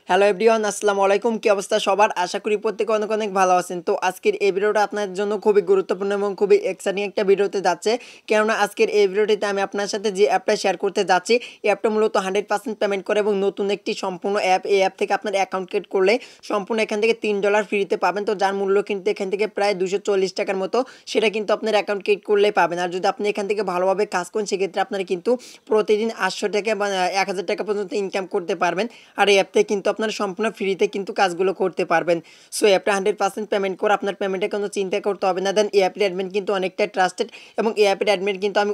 Hello everyone, আসসালামু আলাইকুম। কি অবস্থা সবার? আশা করি প্রত্যেকে অনেক অনেক ভালো আছেন। তো আজকের এই ভিডিওটা আপনার জন্য খুবই গুরুত্বপূর্ণ এবং খুবই এক্সাইটিং একটা ভিডিওতে যাচ্ছে। কেননা আজকের এই ভিডিওটিতে আমি আপনার সাথে যে অ্যাপটা শেয়ার করতে যাচ্ছি, এই অ্যাপটা মূলত 100% পেমেন্ট করে এবং নতুন একটি সম্পূর্ণ অ্যাপ। এই অ্যাপ থেকে আপনার অ্যাকাউন্ট ক্রিয়েট করলে সম্পূর্ণ এখান থেকে $3 ফ্রিতে পাবেন। তো যার মূল্য কিন্তু এখান থেকে প্রায় 240 টাকার মতো, সেটা কিন্তু আপনার অ্যাকাউন্ট ক্রিয়েট করলেই পাবেন। আর যদি আপনি এখান থেকে ভালোভাবে কাজ করেন, সেক্ষেত্রে আপনারা কিন্তু প্রতিদিন 800 টাকা বা 1000 টাকা পর্যন্ত ইনকাম করতে পারবেন। আর এই অ্যাপ থেকে কিন্তু আপনারা সম্পূর্ণ ফ্রিতে কিন্তু কাজগুলো করতে পারবেন। সো অ্যাপটা 100% পেমেন্ট করে আপনার পেমেন্টের কোনো চিন্তা করতে হবে না। দেন এই অ্যাপের অ্যাডমিন কিন্তু অনেকটা ট্রাস্টেড এবং এই অ্যাপের অ্যাডমিন কিন্তু আমি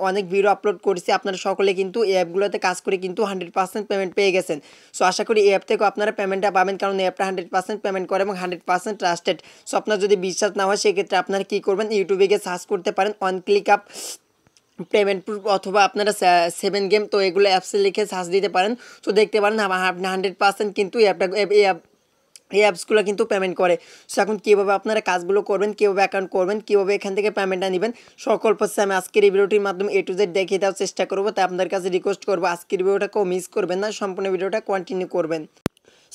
অনেক ভিডিও আপলোড করেছি। আপনারা সকলে কিন্তু এই অ্যাপগুলোতে কাজ করে কিন্তু 100% পেমেন্ট পেয়ে গেছেন। সো আশা করি এই অ্যাপ থেকেও আপনারা পেমেন্টটা পাবেন, কারণ এই অ্যাপটা 100% পেমেন্ট করে এবং 100% ট্রাস্টেড। সো আপনার যদি বিশ্বাস না হয়, সেক্ষেত্রে আপনারা কী করবেন, ইউটিউবে গিয়ে সার্চ করতে পারেন 1Click আপ পেমেন্ট প্রুফ, অথবা আপনারা 7 গেম, তো এগুলো অ্যাপসে লিখে সার্চ দিতে পারেন। তো দেখতে পারেন আপনি 100% কিন্তু এই অ্যাপসগুলো কিন্তু পেমেন্ট করে। সো এখন কীভাবে আপনারা কাজগুলো করবেন, কীভাবে অ্যাকাউন্ট করবেন, কীভাবে এখান থেকে পেমেন্টটা নেবেন, সকল প্রসেস আমি আজকের এই ভিডিওটির মাধ্যমে A to Z দেখিয়ে দেওয়ার চেষ্টা করবো। তাই আপনাদের কাছে রিকোয়েস্ট করবো, আজকের ভিডিওটা কেউ মিস করবেন না, সম্পূর্ণ ভিডিওটা কন্টিনিউ করবেন।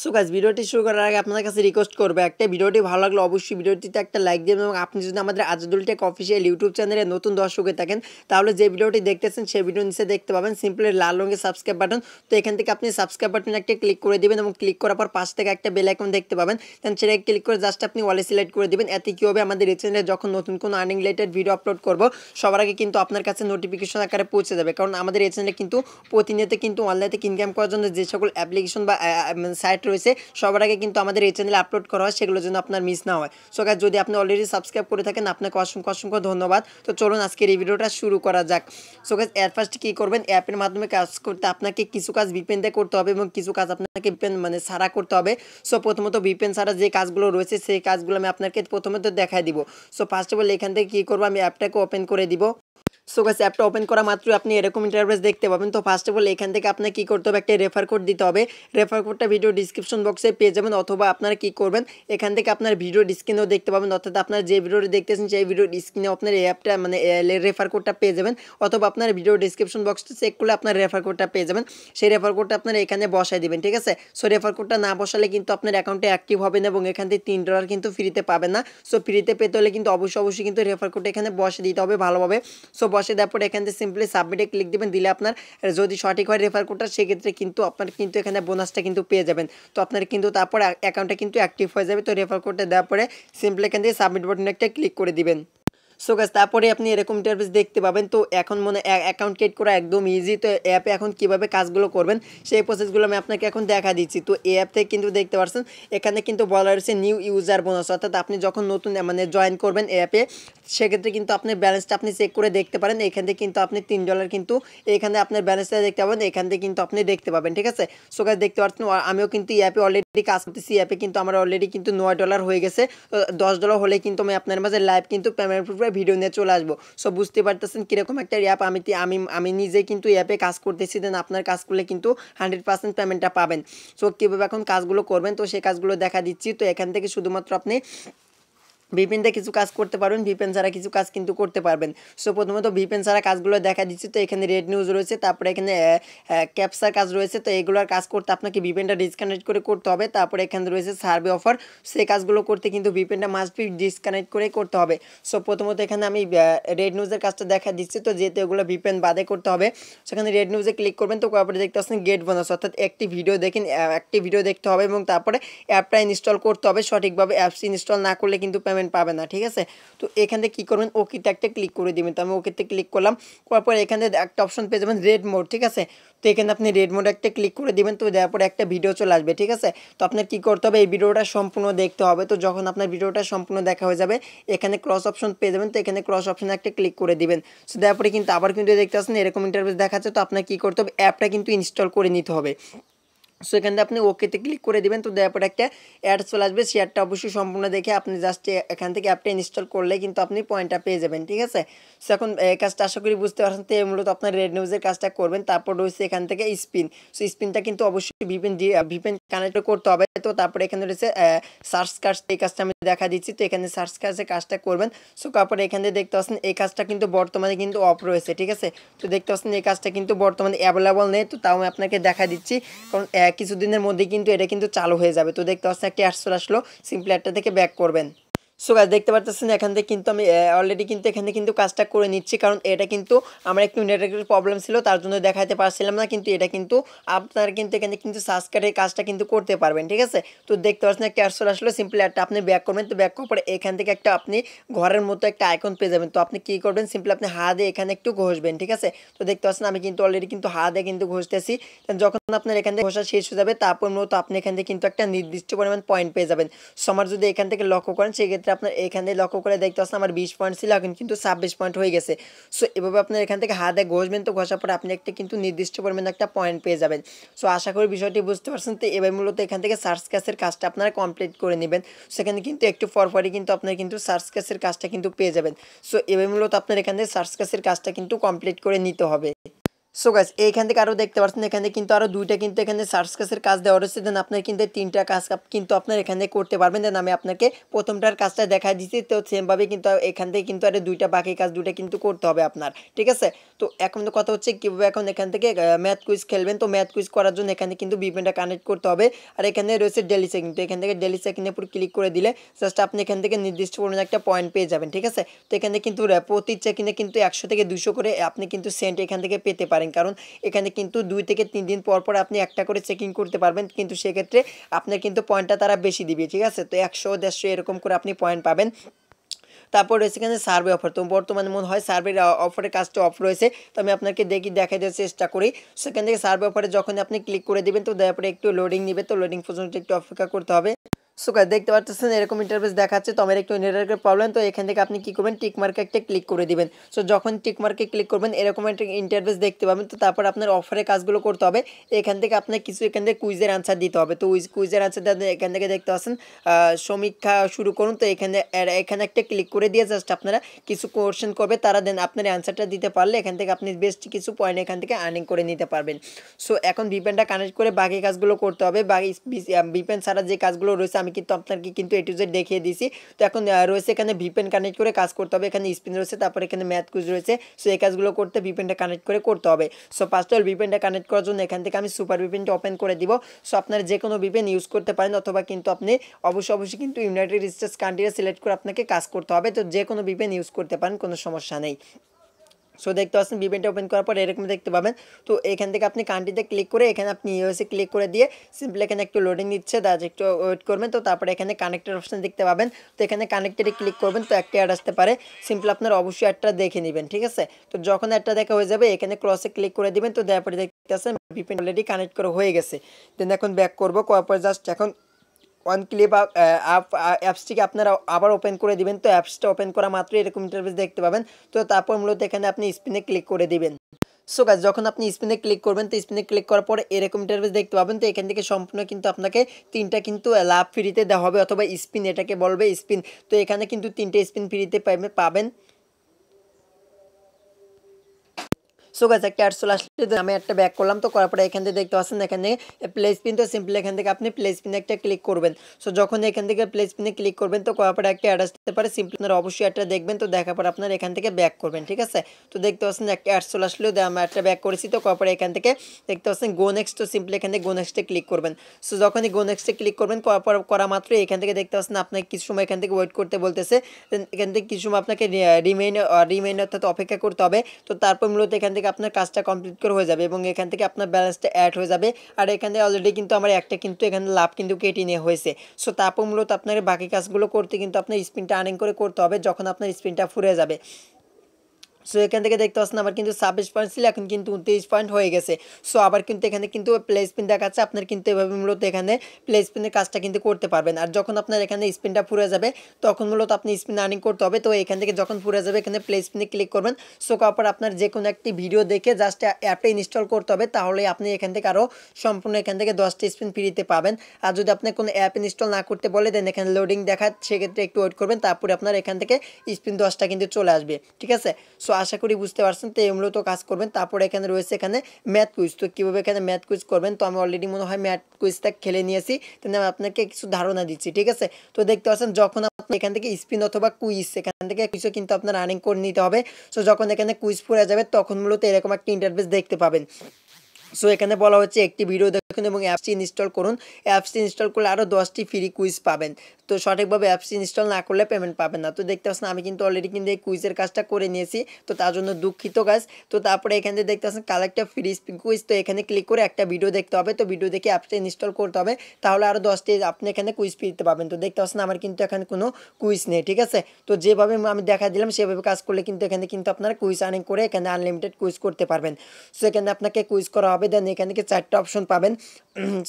সো গাইস, ভিডিওটি শুরু করার আগে আপনাদের কাছে রিকোয়েস্ট করবো, একটা ভিডিওটি ভালো লাগলে অবশ্যই ভিডিওটিতে একটা লাইক দেবেন। এবং আপনি যদি আমাদের আজাদুল টেক অফিসিয়াল ইউটিউব চ্যানেলে নতুন দর্শক হয়ে থাকেন, তাহলে যে ভিডিওটি দেখতেছেন সেই ভিডিও নিচে দেখতে পাবেন সিম্পলি লাল রঙের সাবস্ক্রাইব বাটন। তো এখান থেকে আপনি সাবস্ক্রাইব বাটনে একটা ক্লিক করে দিবেন এবং ক্লিক করার পর পাশ থেকে একটা বেল আইকন দেখতে পাবেন। দেন সেটা ক্লিক করে জাস্ট আপনি ওয়ালে সিলেক্ট করে দিবেন। এতে কী হবে, আমাদের এই চ্যানেলে যখন নতুন কোনো আর্নিং রিলেটেড ভিডিও আপলোড করবো, সবার আগে কিন্তু আপনার কাছে নোটিফিকেশন আকারে পৌঁছে যাবে। কারণ আমাদের এই চ্যানেলে কিন্তু প্রতিনিয়ত কিন্তু অনলাইনে ইনকাম করার জন্য যে সকল অ্যাপ্লিকেশন বা সাইট রয়েছে, সবার আগে কিন্তু আমাদের এই চ্যানেলে আপলোড করা হয়, সেগুলো যেন আপনার মিস না হয়। সো গাইস, যদি আপনি অলরেডি সাবস্ক্রাইব করে থাকেন, আপনাকে অসংখ্য অসংখ্য ধন্যবাদ। তো চলুন আজকের এই ভিডিওটা শুরু করা যাক। সো গাইস, এর ফার্স্ট কী করবেন, অ্যাপের মাধ্যমে কাজ করতে আপনাকে কিছু কাজ ভিপিএন দিয়ে করতে হবে এবং কিছু কাজ আপনাকে ভিপিএন ছাড়া করতে হবে। সো প্রথমত ভিপিএন ছাড়া যে কাজগুলো রয়েছে, সেই কাজগুলো আমি আপনাকে প্রথমত দেখাই দিব। সো ফার্স্ট অফ অল এখান থেকে কী করবো, আমি অ্যাপটাকে ওপেন করে দিব। সো গাইস, অ্যাপটা ওপেন করা মাত্রই আপনি এরকম ইন্টারফেস দেখতে পাবেন। তো ফার্স্ট অফ অল এখান থেকে আপনাকে কী করতে হবে, একটা রেফার কোড দিতে হবে। রেফার কোডটা ভিডিও ডিসক্রিপশন বক্সে পেয়ে যাবেন, অথবা আপনারা কী করবেন, এখান থেকে আপনার ভিডিও স্ক্রিনেও দেখতে পাবেন। অর্থাৎ আপনার যে ভিডিওটি দেখতেছেন সেই ভিডিও স্ক্রিনে আপনার এই অ্যাপটা রেফার কোডটা পেয়ে যাবেন, অথবা আপনার ভিডিও ডিসক্রিপশন বক্সটা চেক করলে আপনার রেফার কোডটা পেয়ে যাবেন। সেই রেফার কোডটা আপনারা এখানে বসাই দিবেন, ঠিক আছে। সো রেফার কোডটা না বসালে কিন্তু আপনার অ্যাকাউন্টে অ্যাক্টিভ হবে না এবং এখান থেকে $3 কিন্তু ফ্রিতে পাবেন না। সো ফ্রিতে পেতে হলে কিন্তু অবশ্যই কিন্তু রেফার কোডটা এখানে বসে দিতে হবে ভালোভাবে। সো বসে দেওয়ার পর এখান থেকে সিম্পলি সাবমিটে ক্লিক দিবেন। দিলে আপনার যদি সঠিক হয় রেফার কোডটা, সেক্ষেত্রে কিন্তু আপনার কিন্তু এখানে বোনাসটা কিন্তু পেয়ে যাবেন। তো আপনার কিন্তু তারপর অ্যাকাউন্টটা কিন্তু অ্যাক্টিভ হয়ে যাবে। তো রেফার কোডটা দেওয়ার পরে সিম্পলি এখান থেকে সাবমিট বাটনে একটা ক্লিক করে দিবেন। সো গাইস, তারপরে আপনি এরকম ইন্টারফেস দেখতে পাবেন। তো এখন অ্যাকাউন্ট ক্রিয়েট করা একদম ইজি। তো অ্যাপে এখন কীভাবে কাজগুলো করবেন, সেই প্রসেসগুলো আমি আপনাকে এখন দেখা দিচ্ছি। তো এই অ্যাপ থেকে কিন্তু দেখতে পাচ্ছেন এখানে কিন্তু বলা রয়েছে নিউ ইউজার বোনাস, অর্থাৎ আপনি যখন নতুন জয়েন করবেন অ্যাপে, সেক্ষেত্রে কিন্তু আপনার ব্যালেন্সটা আপনি চেক করে দেখতে পারেন। এখান থেকে কিন্তু আপনি $3 কিন্তু এখানে আপনার ব্যালেন্সটা দেখতে পাবেন, এখান থেকে কিন্তু আপনি দেখতে পাবেন, ঠিক আছে। সো গাইস, দেখতে পাচ্ছেন আমিও কিন্তু এই অ্যাপে অলরেডি কাজ করতেছি। অ্যাপে কিন্তু আমার অলরেডি কিন্তু $9 হয়ে গেছে। $10 হলে কিন্তু আমি আপনার মাঝে লাইভ কিন্তু পেমেন্ট ভিডিও নিয়ে চলে আসবো। সো বুঝতে পারতেছেন কীরকম একটা অ্যাপ। আমি নিজেই কিন্তু অ্যাপে কাজ করতেছি। দেন আপনার কাজ করলে কিন্তু 100% পেমেন্টটা পাবেন। সো কীভাবে এখন কাজগুলো করবেন, তো সেই কাজগুলো দেখা দিচ্ছি। তো এখান থেকে শুধুমাত্র আপনি ভিপিএন দিয়ে কিছু কাজ করতে পারবেন, ভিপিএন ছাড়া কিছু কাজ কিন্তু করতে পারবেন। সো প্রথমত ভিপিএন ছাড়া কাজগুলো দেখা দিচ্ছি। তো এখানে রেড নিউজ রয়েছে, তারপরে এখানে ক্যাপচার কাজ রয়েছে। তো এগুলোর কাজ করতে আপনাকে ভিপিএনটা ডিসকানেক্ট করে করতে হবে। তারপরে এখানে রয়েছে সার্ভে অফার, সেই কাজগুলো করতে কিন্তু ভিপিএনটা মাস্ট বি ডিসকানেক্ট করে করতে হবে। সো প্রথমত এখানে আমি রেড নিউজের কাজটা দেখা দিচ্ছি। তো যেহেতু এগুলো ভিপিএন বাদে করতে হবে, সেখানে রেড নিউজে ক্লিক করবেন। তো তারপরে দেখতে পাচ্ছেন গেট বোনাস, অর্থাৎ একটি ভিডিও দেখতে হবে এবং তারপরে অ্যাপটা ইনস্টল করতে হবে সঠিকভাবে। অ্যাপস ইনস্টল না করলে কিন্তু পেমেন্ট পাবে না, ঠিক আছে। তো এখান থেকে কী করবেন, ওকেতে একটা ক্লিক করে দিবেন। তো আমি ওকেতে ক্লিক করলাম, করার পরে এখানে একটা অপশন পেয়ে যাবেন রেড মোড, ঠিক আছে। তো এখানে আপনি রেড মোডে একটা ক্লিক করে দিবেন। তো দেওয়ার পরে একটা ভিডিও চলে আসবে, ঠিক আছে। তো আপনার কী করতে হবে, এই ভিডিওটা সম্পূর্ণ দেখতে হবে। তো যখন আপনার ভিডিওটা সম্পূর্ণ দেখা হয়ে যাবে, এখানে ক্রস অপশন পেয়ে যাবেন। তো এখানে ক্রস অপশনে একটা ক্লিক করে দিবেন। সো দেওয়ার পরে কিন্তু আবার কিন্তু দেখতে পাচ্ছেন এরকম ইন্টারফেস দেখাচ্ছে। তো আপনার কী করতে হবে, অ্যাপটা কিন্তু ইনস্টল করে নিতে হবে। সো এখান থেকে আপনি ওকেতে ক্লিক করে দেবেন। তো দেওয়ার পরে একটা অ্যাড চলে আসবে, সেই অ্যাডটা অবশ্যই সম্পূর্ণ দেখে আপনি জাস্ট এখান থেকে অ্যাপটা ইনস্টল করলে কিন্তু আপনি পয়েন্টটা পেয়ে যাবেন, ঠিক আছে। সো এখন এই কাজটা আশা করি বুঝতে পারছেন। তো মূলত আপনার রেড নিউজের কাজটা করবেন। তারপর রয়েছে এখান থেকে স্পিন। সো স্পিনটা কিন্তু অবশ্যই ভিপিএন কানেক্ট করতে হবে। তো তারপরে এখানে রয়েছে সার্চ কাজ, এই কাজটা আমি দেখা দিচ্ছি। তো এখানে সার্চ কাজে কাজটা করবেন। সো তারপরে এখানে দেখতে পাচ্ছেন এই কাজটা কিন্তু বর্তমানে কিন্তু অফ রয়েছে, ঠিক আছে। তো দেখতে পাচ্ছেন এই কাজটা কিন্তু বর্তমানে অ্যাভেলেবল নেই। তো তাও আমি আপনাকে দেখা দিচ্ছি, কারণ কিছুদিনের মধ্যে কিন্তু এটা কিন্তু চালু হয়ে যাবে। তো দেখতে পাচ্ছেন একটা অ্যাড চলে আসলো, সিম্পলি অ্যাডটা থেকে ব্যাক করবেন। সো গাইস দেখতে পারতেছেন এখান থেকে কিন্তু আমি অলরেডি কিন্তু এখানে কিন্তু কাজটা করে নিচ্ছি, কারণ এটা কিন্তু আমার একটু নেটওয়ার্কের প্রবলেম ছিল, তার জন্য দেখাতে পারছিলাম না। কিন্তু এটা কিন্তু আপনারা কিন্তু এখানে কিন্তু সাবস্ক্রাইবের কাজটা কিন্তু করতে পারবেন, ঠিক আছে। তো দেখতে পাচ্ছেন একটা অ্যাড চলে আসলো, সিম্পলি অ্যাডটা আপনি ব্যাক করবেন। তো ব্যাক করার পরে এখান থেকে একটা আপনি ঘরের মতো একটা আইকন পেয়ে যাবেন। তো আপনি কী করবেন, সিম্পলি আপনি হাত দিয়ে এখানে একটু ঘষবেন, ঠিক আছে। তো দেখতে পাচ্ছেন আমি কিন্তু অলরেডি কিন্তু হাত দিয়ে কিন্তু ঘষতেছি। যখন আপনার এখান থেকে ঘষা শেষ হয়ে যাবে, তারপর মূলত আপনি এখান থেকে কিন্তু একটা নির্দিষ্ট পরিমাণ পয়েন্ট পেয়ে যাবেন। সো আমার যদি এখান থেকে লক্ষ্য করেন, সেক্ষেত্রে আপনার এখানে লক্ষ্য করে দেখতে পাচ্ছেন আমার 20 পয়েন্ট ছিল, এখন কিন্তু 26 পয়েন্ট হয়ে গেছে। সো এভাবে আপনার এখান থেকে হাতে ঘষবেন। তো ঘষার পরে আপনি একটা কিন্তু নির্দিষ্ট পরিমাণে একটা পয়েন্ট পেয়ে যাবেন। সো আশা করি বিষয়টি বুঝতে পারছেন। তো এবার মূলত এখান থেকে সার্চ ক্যাশের কাজটা আপনারা কমপ্লিট করে নেবেন। সেখানে কিন্তু একটু পরপরই কিন্তু আপনার কিন্তু সার্চ ক্যাশের কাজটা কিন্তু পেয়ে যাবেন। সো এবার মূলত আপনার এখান থেকে সার্চ ক্যাশের কাজটা কিন্তু কমপ্লিট করে নিতে হবে। সো গাইস এইখান থেকে আরও দেখতে পাচ্ছেন এখানে কিন্তু আরও দুইটা কিন্তু এখানে সার্চ কাজের কাজ দেওয়া রয়েছে। দেন আপনার কিন্তু তিনটা কাজ কিন্তু আপনার এখানে করতে পারবেন। দেন আমি আপনাকে প্রথমটার কাজটা দেখা দিচ্ছি। তো সেমভাবে কিন্তু এখান থেকে কিন্তু আরও দুইটা বাকি কাজ দুইটা কিন্তু করতে হবে আপনার, ঠিক আছে। তো এখন তো কথা হচ্ছে কীভাবে এখন এখান থেকে ম্যাথ কুইজ খেলবেন। তো ম্যাথ কুইজ করার জন্য এখানে কিন্তু ভিপিএনটা কানেক্ট করতে হবে। আর এখানে রয়েছে ডেলি চেকিং। তো এখান থেকে ডেলি চেকিংয়ের উপর ক্লিক করে দিলে জাস্ট আপনি এখান থেকে নির্দিষ্ট পরিমাণে একটা পয়েন্ট পেয়ে যাবেন, ঠিক আছে। তো এখানে কিন্তু প্রতি চেকিংয়ে কিন্তু 100 থেকে 200 করে আপনি কিন্তু সেন্ট এখান থেকে পেতে পারেন, কারণ এখানে কিন্তু 2 থেকে 3 দিন পর পর আপনি একটা করে চেকিং করতে পারবেন। কিন্তু সেক্ষেত্রে আপনার কিন্তু পয়েন্টটা তারা বেশি দিবে, ঠিক আছে। তো 100 150 এরকম করে আপনি পয়েন্ট পাবেন। তারপর রয়েছে এখানে সার্ভে অফার। তো বর্তমানে মনে হয় সার্ভের অফারের কাজটা অফ রয়েছে। তো আমি আপনাকে দেখাই দেওয়ার চেষ্টা করি। সেখান থেকে সার্ভে অফারে যখন আপনি ক্লিক করে দেবেন, তো তারপরে একটু লোডিং নেবে। তো লোডিং পর্যন্ত একটু অপেক্ষা করতে হবে। সো গাইস দেখতে পাচ্ছেন এরকম ইন্টারফেস দেখাচ্ছে। তো আমার একটু নেটওয়ার্কের প্রবলেম। তো এখান থেকে আপনি কি করবেন, টিক মার্কে একটা ক্লিক করে দিবেন। সো যখন টিক মার্কে ক্লিক করবেন এরকম একটা ইন্টারফেস দেখতে পাবেন। তো তারপর আপনার অফারের কাজগুলো করতে হবে। এখান থেকে আপনার কিছু এখান থেকে কুইজের আনসার দিতে হবে। তো কুইজের আনসার এখান থেকে দেখতে পাচ্ছেন সমীক্ষা শুরু করুন। তো এখানে একটা ক্লিক করে দিয়ে জাস্ট আপনারা কিছু কোশ্চেন করবে, তারা দেন আপনার অ্যান্সারটা দিতে পারলে এখান থেকে আপনি বেশ কিছু পয়েন্ট এখান থেকে আর্নিং করে নিতে পারবেন। সো এখন ভিপিএনটা কানেক্ট করে বাকি কাজগুলো করতে হবে। বাকি ভিপিএন ছাড়া যে কাজগুলো রয়েছে আমি কিন্তু আপনাকে কিন্তু এ টু জেড দেখিয়ে দিয়েছি। তো এখন রয়েছে এখানে ভিপিএন কানেক্ট করে কাজ করতে হবে। এখানে স্পিন রয়েছে, তারপর এখানে ম্যাথ কুইজ রয়েছে। সো এই কাজগুলো করতে ভিপিএনটা কানেক্ট করে করতে হবে। সো ফার্স্ট অফ অল ভিপিএনটা কানেক্ট করার জন্য এখান থেকে আমি সুপার ভিপিএনটা ওপেন করে দিব। সো আপনারা যে কোনো ভিপিএন ইউজ করতে পারেন, অথবা কিন্তু আপনি অবশ্যই কিন্তু ইউনাইটেড স্টেটস কান্ট্রিটা সিলেক্ট করে আপনাকে কাজ করতে হবে। তো যে কোনো ভিপিএন ইউজ করতে পারেন, কোনো সমস্যা নেই। সো দেখতে পাচ্ছেন ভিপিএনটা ওপেন করার পর এরকম দেখতে পাবেন। তো এখান থেকে আপনি কান্ট্রিতে ক্লিক করে এখানে আপনি ইউএসএ ক্লিক করে দিয়ে সিম্পলি এখানে একটু লোডিং নিচ্ছে, দাঁড়া একটু ওয়েট করবেন। তো তারপরে এখানে কানেক্টেড অপশন দেখতে পাবেন। তো এখানে কানেক্টেডে ক্লিক করবেন। তো একটা অ্যাড আসতে পারে, সিম্পলি আপনার অবশ্যই অ্যাডটা দেখে নেবেন, ঠিক আছে। তো যখন অ্যাডটা দেখা হয়ে যাবে এখানে ক্রসে ক্লিক করে দিবেন। তো তারপরে দেখতে পাচ্ছেন ভিপিএন অলরেডি কানেক্ট করা হয়ে গেছে। দেন এখন ব্যাক করবো, করার পর জাস্ট এখন 1Click অ্যাপসটিকে আপনারা আবার ওপেন করে দিবেন। তো অ্যাপসটা ওপেন করা মাত্র এরকম ইন্টারফেস দেখতে পাবেন। তো তারপর মূলত এখানে আপনি স্পিনে ক্লিক করে দিবেন। সো গাইস যখন আপনি স্পিনে ক্লিক করবেন, তো স্পিনে ক্লিক করার পরে এরকম ইন্টারফেস দেখতে পাবেন। তো এখান থেকে সম্পূর্ণ কিন্তু আপনাকে তিনটা কিন্তু লাভ ফ্রিতে দেওয়া হবে, অথবা স্পিন এটাকে বলবে স্পিন। তো এখানে কিন্তু 3টে স্পিন ফ্রিতে পাবেন। সো গাইস একটা অ্যাড চলে আসলে আমি একটা ব্যাক করলাম। তো করার পরে এখান থেকে দেখতে পাচ্ছেন এখানে প্লে স্পিন। তো সিম্পলি এখান থেকে আপনি প্লে স্পিনে একটা ক্লিক করবেন। সো যখন এখান থেকে প্লে স্পিনে ক্লিক করবেন, তো করার পরে একটা অ্যাড আসতে পারে, সিম্পলি আপনারা অবশ্যই একটা দেখবেন। তো দেখার পর আপনার এখান থেকে ব্যাক করবেন, ঠিক আছে। তো দেখতে পাচ্ছেন একটা অ্যাড চলে আসলো, আমি একটা ব্যাক করেছি। তো করার পরে এখান থেকে দেখতে পাচ্ছেন গো নেক্সট। তো সিম্পলি এখান থেকে গো নেক্সটে ক্লিক করবেন। সো যখনই গো নেক্সটে ক্লিক করবেন, করা মাত্র এখান থেকে দেখতে পাচ্ছেন আপনাকে কিছু সময় এখান থেকে ওয়েট করতে বলতেছে। এখান থেকে কিছু সময় আপনাকে রিমেইন অর্থাৎ অপেক্ষা করতে হবে। তো তারপর মূলত এখান থেকে আপনার কাজটা কমপ্লিট করে হয়ে যাবে এবং এখান থেকে আপনার ব্যালেন্সটা অ্যাড হয়ে যাবে। আর এখানে অলরেডি কিন্তু আমার একটা কিন্তু এখানে লাভ কিন্তু কেটে নেওয়া হয়েছে। সো তারপর মূলত আপনার বাকি কাজগুলো করতে কিন্তু আপনার স্পিনটা আর্নিং করে করতে হবে, যখন আপনার স্পিনটা ফুরে যাবে। সো এখান থেকে দেখতে পাচ্ছেন আমার কিন্তু 26 পয়েন্ট ছিল, এখন কিন্তু 29 পয়েন্ট হয়ে গেছে। সো আবার কিন্তু এখানে কিন্তু প্লে স্পিন দেখাচ্ছে, আপনার কিন্তু এভাবে মূলত এখানে প্লে স্পিনের কাজটা কিন্তু করতে পারবেন। আর যখন আপনার এখানে স্পিনটা ফুরে যাবে তখন মূলত আপনি স্পিন আর্নিং করতে হবে। তো এখান থেকে যখন ফুরে যাবে এখানে প্লে স্পিনে ক্লিক করবেন। সো তারপর আপনার যে কোনো একটি ভিডিও দেখে জাস্ট অ্যাপটা ইনস্টল করতে হবে, তাহলে আপনি এখান থেকে আরও সম্পূর্ণ এখান থেকে 10টা স্পিন ফ্রিতে পাবেন। আর যদি আপনি কোনো অ্যাপ ইনস্টল না করতে বলে দেন এখানে লোডিং দেখায়, সেক্ষেত্রে একটু ওয়েট করবেন, তারপরে আপনার এখান থেকে স্পিন 10টা কিন্তু চলে আসবে, ঠিক আছে। সো আশা করি বুঝতে পারছেন। তো এই মূলত কাজ করবেন। তারপরে এখানে রয়েছে এখানে ম্যাথ কুইজ। তো কীভাবে এখানে ম্যাথ কুইজ করবেন, তো আমি অলরেডি মনে হয় ম্যাথ কুইজটা খেলে নিয়েছি, তাহলে আমি আপনাকে কিছু ধারণা দিচ্ছি, ঠিক আছে। তো দেখতে পাচ্ছেন যখন আপনি এখান থেকে স্পিন অথবা কুইজ এখান থেকে কিছু কিন্তু আপনার আর্নিং করে নিতে হবে। সো যখন এখানে কুইজ ফুরে যাবে তখন মূলত এরকম একটা ইন্টারফেস দেখতে পাবেন। সো এখানে বলা হচ্ছে একটি ভিডিও রাখুন এবং অ্যাপসটি ইনস্টল করুন। অ্যাপসটি ইনস্টল করলে আরও 10টি ফ্রি কুইজ পাবেন। তো সঠিকভাবে অ্যাপসটি ইনস্টল না করলে পেমেন্ট পাবেন না। তো দেখতে পাচ্ছেন আমি কিন্তু অলরেডি কিন্তু এই কুইজের কাজটা করে নিয়েছি, তো তার জন্য দুঃখিত গাইস। তো তারপরে এখানে দেখতে পাচ্ছেন কালেক্ট আ ফ্রি কুইজ, তো এখানে ক্লিক করে একটা ভিডিও দেখতে হবে। তো ভিডিও দেখে অ্যাপসটা ইনস্টল করতে হবে, তাহলে আরও 10টি আপনি এখানে কুইজ পেতে পাবেন। তো দেখতে পাচ্ছেন আমার কিন্তু এখানে কোনো কুইজ নেই, ঠিক আছে। তো যেভাবে আমি দেখা দিলাম সেভাবে কাজ করলে কিন্তু এখানে কিন্তু আপনারা কুইজ আর্নিং করে এখানে আনলিমিটেড কুইজ করতে পারবেন। সো এখানে আপনাকে কুইজ করা হবে, দেন এখান থেকে 4টা অপশন পাবেন।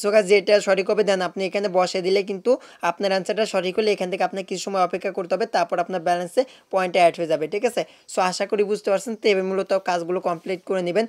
সো গাইস যেটা সঠিক হবে দেন আপনি এখানে বসে দিলে কিন্তু আপনার অ্যান্সারটা সঠিক হলে এখান থেকে আপনার কিছু সময় অপেক্ষা করতে হবে, তারপর আপনার ব্যালেন্সে পয়েন্ট অ্যাড হয়ে যাবে, ঠিক আছে। সো আশা করি বুঝতে পারছেন। তো এবার মূলত কাজগুলো কমপ্লিট করে নেবেন।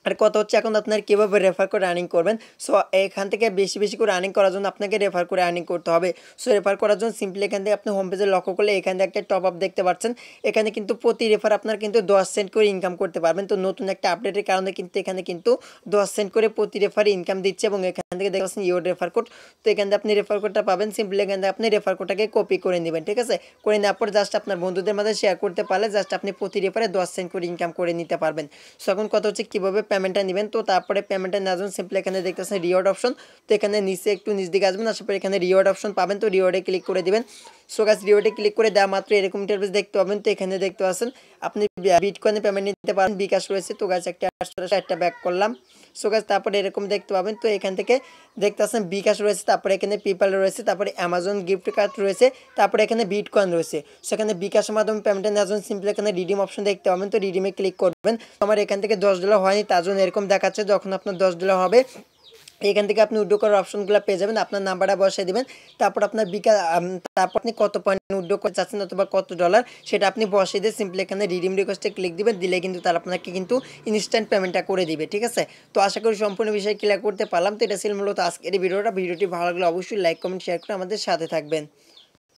আর কথা হচ্ছে এখন আপনার কীভাবে রেফার করে আর্নিং করবেন। সো এখান থেকে বেশি বেশি করে আর্নিং করার জন্য আপনাকে রেফার করে আর্নিং করতে হবে। সো রেফার করার জন্য সিম্পলি এখান থেকে আপনি হোম পেজে লক্ষ্য করলে এখান থেকে একটা টপ আপ দেখতে পাচ্ছেন। এখানে কিন্তু প্রতি রেফার আপনার কিন্তু 10 সেন্ট করে ইনকাম করতে পারবেন। তো নতুন একটা আপডেটের কারণে কিন্তু এখানে কিন্তু 10 সেন্ট করে প্রতি রেফারে ইনকাম দিচ্ছে এবং এখান থেকে দেখতে পাচ্ছেন ইউর রেফার কোড। তো এখান থেকে আপনি রেফার কোডটা পাবেন, সিম্পলি এখান থেকে আপনি রেফার কোডটাকে কপি করে নেবেন, ঠিক আছে। করে নেওয়ার পর জাস্ট আপনার বন্ধুদের মাঝে শেয়ার করতে পারলে জাস্ট আপনি প্রতি রেফারে 10 সেন্ট করে ইনকাম করে নিতে পারবেন। সো এখন কথা হচ্ছে কীভাবে পেমেন্টটা নেবেন। তো তারপরে পেমেন্টের নেওয়ার জন্য সিম্পলি এখানে দেখতেছেন রিওয়ার্ড অপশন। তো এখানে নিচে একটু নিচ দিকে আসবেন, আসার পরে এখানে রিওয়ার্ড অপশন পাবেন। তো রিওয়ার্ডে ক্লিক করে দিবেন। সো গাইস রিওয়ার্ডে ক্লিক করে দেওয়া মাত্র এরকম ইন্টারফেস দেখতে পাবেন। তো এখানে দেখতে পাচ্ছেন আপনি বিটকয়েনে পেমেন্ট নিতে পারেন, বিকাশ রয়েছে। তো গাইস একটা ব্যাক করলাম। সো গাইস তারপরে এরকম দেখতে পাবেন। তো এখান থেকে দেখতে পাচ্ছেন বিকাশ রয়েছে, তারপরে এখানে পেপ্যাল রয়েছে, তারপরে অ্যামাজন গিফট কার্ড রয়েছে, তারপরে এখানে বিটকয়েন রয়েছে। সেখানে বিকাশের মাধ্যমে পেমেন্টের নেওয়ার জন্য সিম্পলি এখানে রিডিম অপশন দেখতে পাবেন। তো রিডিমে ক্লিক করবেন। আমার এখান থেকে $10 হয়নি, তার জন্য এরকম দেখাচ্ছে। যখন আপনার $10 হবে এখান থেকে আপনি উইথড্র করার অপশনগুলো পেয়ে যাবেন। আপনার নাম্বারটা বসিয়ে দিবেন, তারপর আপনার তারপর আপনি কত পয়েন্ট উইথড্র করতে চাচ্ছেন অথবা কত ডলার সেটা আপনি বসিয়ে দিয়ে সিম্পলি এখানে রিডিম রিকোয়েস্টে ক্লিক দিবেন। দিলে কিন্তু তারা আপনাকে কিন্তু ইনস্ট্যান্ট পেমেন্টটা করে দিবে, ঠিক আছে। তো আশা করি সম্পূর্ণ বিষয় ক্লিয়ার করতে পারলাম। তো এটা ছিল মূলত আজকের এই ভিডিওটি ভালো লাগলে অবশ্যই লাইক কমেন্ট শেয়ার করে আমাদের সাথে থাকবেন।